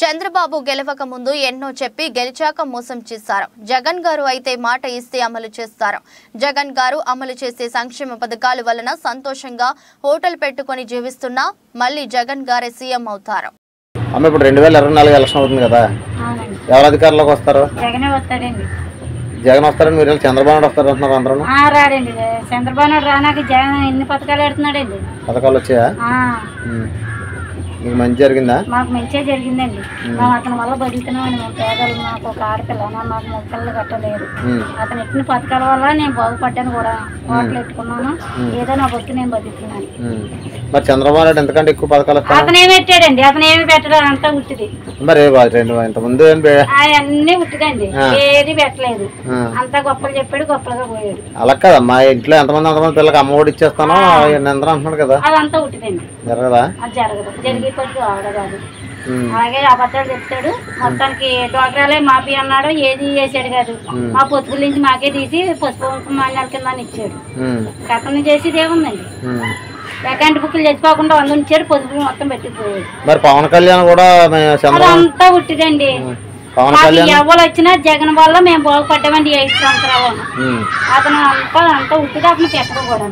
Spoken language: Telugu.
చంద్రబాబు గెలవక ముందు ఎన్నో చెప్పి గెలిచాక మోసం చేశారు. జగన్ గారు అయితే మాట ఇస్తే అమలు చేస్తారు. జగన్ గారు అమలు చేసే సంక్షేమ పథకాల వలన సంతోషంగా హోటల్ పెట్టుకొని జీవిస్తున్నా మళ్ళీ జగన్ గారే సీఎం అవుతారు. అమ్మ ఇప్పుడు 2024 ఎలక్షన్ అవుతుంది కదా, ఎవరు అధికారంలోకి వస్తారు? జగన్ వస్తారని మీరు చంద్రబాబు నాయుడు వస్తారు అంటున్నారు అందరూ. రాడండి, చంద్రబాబు నాయుడు రానాక జగన్ ఎన్ని పథకాలు పెడుతున్నాడండి. పథకాలు వచ్చాయా? మీకు మంచి జరిగిందా? మాకు మంచిగా జరిగిందండి. మేము అతని వల్ల బతుకుతున్నామండి. మేము పేదలు, మాకు ఒక ఆడపిల్ల, మాకు మొక్కలు కట్టలేరు. అతను ఎట్టిన పథకాల వల్ల నేను బాగుపడ్డాను కూడా. హోటల్ పెట్టుకున్నాను, ఏదో నా బతుకు నేను బతుకుతున్నాను. మరి చంద్రబాబు నాయుడు ఎంతకంటే ఎక్కువ పథకాలు అతను ఏమి పెట్టాడండి? అతను ఏమి పెట్టడం అంతా ఉట్టిది. మరి ఇంతకుముందు అన్ని ఉట్టిదండి, ఏది పెట్టలేదు. అంతా గొప్పలు చెప్పాడు, గొప్పలుగా పోయాడు. అలా కదా, మా ఇంట్లో ఎంతమంది పిల్లలకి అమ్మఒడి ఇచ్చేస్తానో అందరూ అంటున్నాడు కదా, అదంతా ఉట్టిదండి. జరగదా? అది జరగదు, జరిగేపటికి కాదు. అలాగే అబద్ధాలు చెప్తాడు. మొత్తానికి డ్వాక్రాలే మాఫీ అన్నాడు, ఏది చేసాడు కాదు. మా పొత్తుల నుంచి మాకే తీసి పసుపు మాన్యాల కింద ఇచ్చాడు. గతంలో చేసేది ఏముందండి? అకౌంట్ బుక్లు చచ్చిపోకుండా 100 ఇచ్చారు, పొదుపు మొత్తం పెట్టిపోయాడు. మరి పవన్ కళ్యాణ్ కూడా అదంతా ఉట్టిదండి. ఎవరు వచ్చినా జగన్ వల్ల మేము బాగుపడ్డామండి 5 సంవత్సరాలు. అతను అంతా ఉట్టిగా అతను పెట్టడం కూడా.